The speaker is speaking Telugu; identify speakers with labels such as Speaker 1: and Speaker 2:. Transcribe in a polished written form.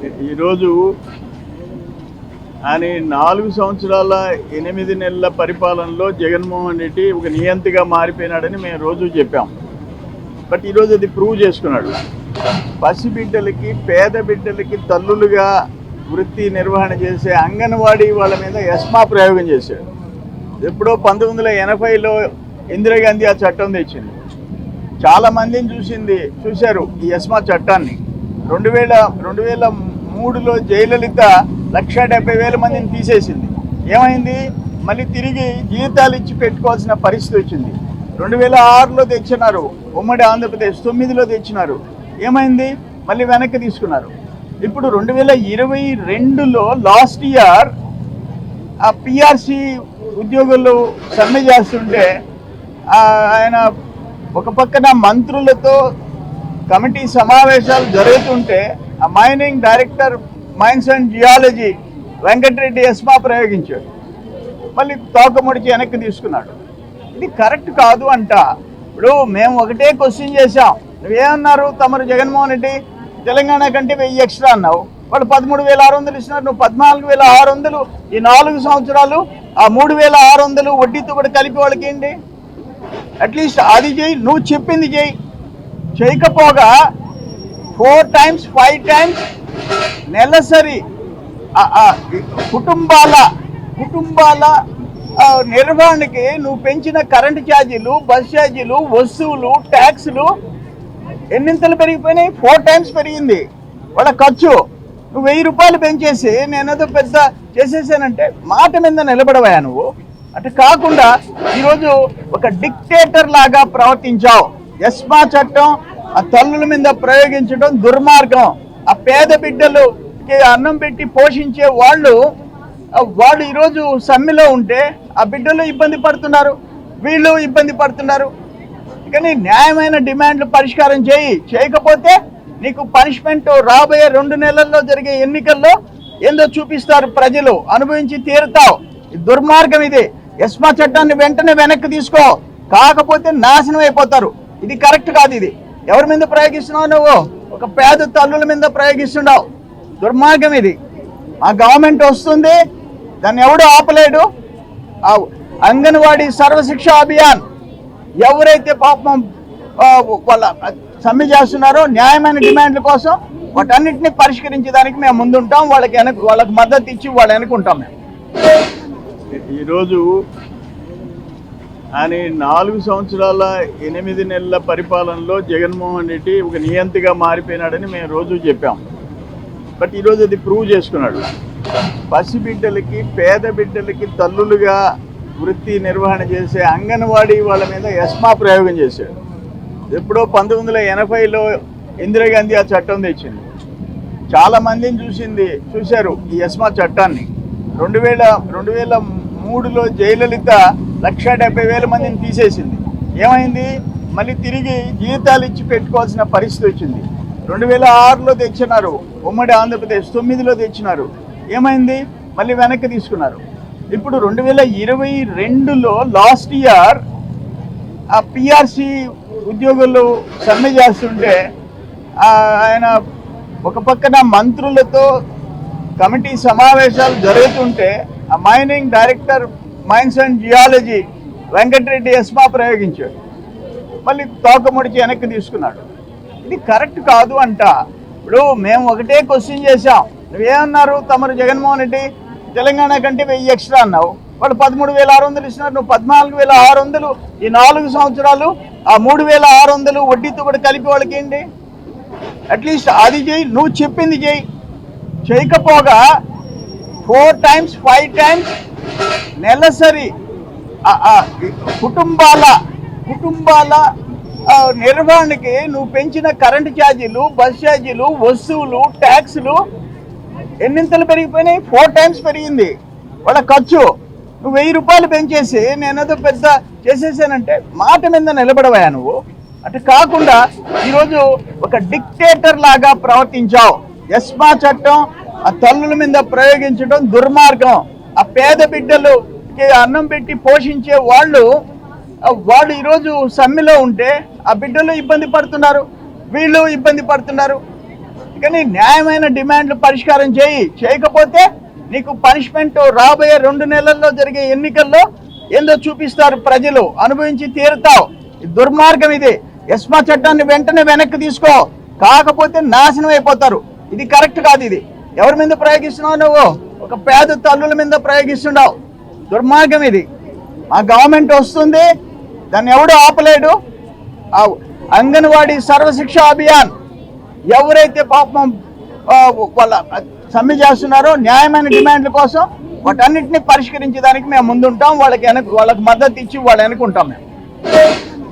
Speaker 1: ఈరోజు ఆయన 4 సంవత్సరాల 8 నెలల పరిపాలనలో జగన్మోహన్ రెడ్డి ఒక నియంతగా మారిపోయినాడని మేము రోజు చెప్పాం. బట్ ఈరోజు అది ప్రూవ్ చేసుకున్నాడు. పసిబిడ్డలకి, పేద బిడ్డలకి తల్లులుగా వృత్తి నిర్వహణ చేసే అంగన్వాడీ వాళ్ళ మీద ఎస్మా ప్రయోగం చేశాడు. ఎప్పుడో 1980లో ఇందిరాగాంధీ ఆ చట్టం తెచ్చింది. చాలామందిని చూశారు ఈ ఎస్మా చట్టాన్ని. 2003లో జయలలిత 1,70,000 మందిని తీసేసింది. ఏమైంది? మళ్ళీ తిరిగి జీతాలు ఇచ్చి పెట్టుకోవాల్సిన పరిస్థితి వచ్చింది. 2006లో తెచ్చినారు, ఉమ్మడి ఆంధ్రప్రదేశ్ 9లో తెచ్చినారు. ఏమైంది? మళ్ళీ వెనక్కి తీసుకున్నారు. ఇప్పుడు 2022లో లాస్ట్ ఇయర్ ఆ పిఆర్సి ఉద్యోగులు సమ్మె చేస్తుంటే ఆయన ఒక పక్కన మంత్రులతో కమిటీ సమావేశాలు జరుగుతుంటే ఆ mining director mines and geology Venkatareddy ESMA ప్రయోగించాడు. మళ్ళీ తోకముడిచి వెనక్కి తీసుకున్నాడు. ఇది కరెక్ట్ కాదు అంట. ఇప్పుడు మేము ఒకటే క్వశ్చన్ చేశాం. నువ్వేమన్నారు? తమరు జగన్మోహన్ రెడ్డి తెలంగాణ కంటే 1000 ఎక్స్ట్రా అన్నావు. వాళ్ళు 13,600 ఇస్తున్నారు, నువ్వు 14,600. ఈ 4 సంవత్సరాలు ఆ 3,600 వడ్డీతో కూడా కలిపి వాళ్ళకి ఏంటి? అట్లీస్ట్ అది చేయి, నువ్వు చెప్పింది చేయి. చేయకపోగా 4 times 5 times నెలసరి కుటుంబాల నిర్వహణకి నువ్వు పెంచిన కరెంటు ఛార్జీలు, బస్ ఛార్జీలు, వస్తువులు, ట్యాక్సులు ఎన్నింతలు పెరిగిపోయినాయి? 4 times పెరిగింది వాళ్ళ ఖర్చు. నువ్వు 1000 రూపాయలు పెంచేసి నేనేదో పెద్ద చేసేసానంటే మాట మీద నిలబడవా నువ్వు? అటు కాకుండా ఈరోజు ఒక డిక్టేటర్ లాగా ప్రవర్తించావు. ఎస్మా చట్టం ఆ తల్లుల మీద ప్రయోగించడం దుర్మార్గం. ఆ పేద బిడ్డలుకి అన్నం పెట్టి పోషించే వాళ్ళు ఈరోజు సమ్మెలో ఉంటే ఆ బిడ్డలు ఇబ్బంది పడుతున్నారు, వీళ్ళు ఇబ్బంది పడుతున్నారు. కానీ న్యాయమైన డిమాండ్లు పరిష్కారం చేయకపోతే నీకు పనిష్మెంట్ రాబోయే 2 నెలల్లో జరిగే ఎన్నికల్లో ఏందో చూపిస్తారు, ప్రజలు అనుభవించి తీరుతావు. దుర్మార్గం ఇది. ఎస్మా చట్టాన్ని వెంటనే వెనక్కి తీసుకో, కాకపోతే నాశనం అయిపోతారు. ఇది కరెక్ట్ కాదు. ఇది ఎవరి మీద ప్రయోగిస్తున్నావు? నువ్వు ఒక పేద తల్లుల మీద ప్రయోగిస్తున్నావు. దుర్మార్గం ఇది. ఆ గవర్నమెంట్ వస్తుంది, దాన్ని ఎవడు ఆపలేడు. ఆ అంగన్వాడీ సర్వశిక్ష అభియాన్ ఎవరైతే పాపం వాళ్ళ సమ్మె చేస్తున్నారో న్యాయమైన డిమాండ్ల కోసం వాటన్నిటిని పరిష్కరించడానికి మేము ముందుంటాం. వాళ్ళకి మద్దతు ఇచ్చి వాళ్ళు వెనుకుంటాం. మేము ఈరోజు ఆయన 4 సంవత్సరాల 8 నెలల పరిపాలనలో జగన్మోహన్ రెడ్డి ఒక నియంతగా మారిపోయినాడని మేము రోజు చెప్పాం. బట్ ఈరోజు అది ప్రూవ్ చేసుకున్నాడు. పసిబిడ్డలకి, పేద బిడ్డలకి తల్లులుగా వృత్తి నిర్వహణ చేసే అంగన్వాడీ వాళ్ళ మీద ఎస్మా ప్రయోగం చేశాడు. ఎప్పుడో 1980లో ఇందిరాగాంధీ ఆ చట్టం తెచ్చింది. చాలామందిని చూశారు ఈ ఎస్మా చట్టాన్ని. 2003లో జయలలిత 1,70,000 మందిని తీసేసింది. ఏమైంది? మళ్ళీ తిరిగి జీతాలు ఇచ్చి పెట్టుకోవాల్సిన పరిస్థితి వచ్చింది. 2006లో తెచ్చినారు, ఉమ్మడి ఆంధ్రప్రదేశ్ 9లో తెచ్చినారు. ఏమైంది? మళ్ళీ వెనక్కి తీసుకున్నారు. ఇప్పుడు 2022లో లాస్ట్ ఇయర్ ఆ పిఆర్సి ఉద్యోగులు సమ్మె చేస్తుంటే ఆయన ఒక పక్కన మంత్రులతో కమిటీ సమావేశాలు జరుగుతుంటే ఆ mining director mines and geology Venkatareddy ESMA ప్రయోగించాడు. మళ్ళీ తోకముడిచి వెనక్కి తీసుకున్నాడు. ఇది కరెక్ట్ కాదు అంట. ఇప్పుడు మేము ఒకటే క్వశ్చన్ చేశాం. నువ్వేమన్నారు? తమరు జగన్మోహన్ రెడ్డి తెలంగాణ కంటే 1000 ఎక్స్ట్రా అన్నావు. వాళ్ళు 13,600 ఇస్తున్నారు, నువ్వు 14,600. ఈ 4 సంవత్సరాలు ఆ 3,600 వడ్డీతో కూడా కలిపి వాళ్ళకి ఏంటి? అట్లీస్ట్ అది చేయి, నువ్వు చెప్పింది చేయి. చేయకపోగా 4 times 5 times నెలసరి కుటుంబాల నిర్వహణకి నువ్వు పెంచిన కరెంటు ఛార్జీలు, బస్ ఛార్జీలు, వస్తువులు, ట్యాక్సులు ఎన్నింతలు పెరిగిపోయినాయి? 4 times పెరిగింది వాళ్ళ ఖర్చు. నువ్వు 1000 రూపాయలు పెంచేసి నేనేదో పెద్ద చేసేసానంటే మాట మీద నిలబడవా నువ్వు? అటు కాకుండా ఈరోజు ఒక డిక్టేటర్ లాగా ప్రవర్తించావు. ఎస్మా చట్టం ఆ తల్లుల మీద ప్రయోగించడం దుర్మార్గం. ఆ పేద బిడ్డలుకి అన్నం పెట్టి పోషించే వాళ్ళు ఈరోజు సమ్మెలో ఉంటే ఆ బిడ్డలు ఇబ్బంది పడుతున్నారు, వీళ్ళు ఇబ్బంది పడుతున్నారు. అందుకని న్యాయమైన డిమాండ్లు పరిష్కారం చేయకపోతే నీకు పనిష్మెంట్ రాబోయే 2 నెలల్లో జరిగే ఎన్నికల్లో ఏందో చూపిస్తారు, ప్రజలు అనుభవించి తీరుతావు. దుర్మార్గం ఇది. ఎస్మా చట్టాన్ని వెంటనే వెనక్కి తీసుకో, కాకపోతే నాశనం అయిపోతారు. ఇది కరెక్ట్ కాదు. ఇది ఎవరి మీద ప్రయోగిస్తున్నావు నువ్వు? ఒక పేద తల్లుల మీద ప్రయోగిస్తున్నావు. దుర్మార్గం ఇది. ఆ గవర్నమెంట్ వస్తుంది, దాన్ని ఎవడు ఆపలేడు. అంగన్వాడీ సర్వశిక్ష అభియాన్ ఎవరైతే పాపం వాళ్ళ సమ్మె చేస్తున్నారో న్యాయమైన డిమాండ్ల కోసం వాటన్నిటిని పరిష్కరించడానికి మేము ముందుంటాం. వాళ్ళకి మద్దతు ఇచ్చి వాళ్ళు వెనుకుంటాం మేము.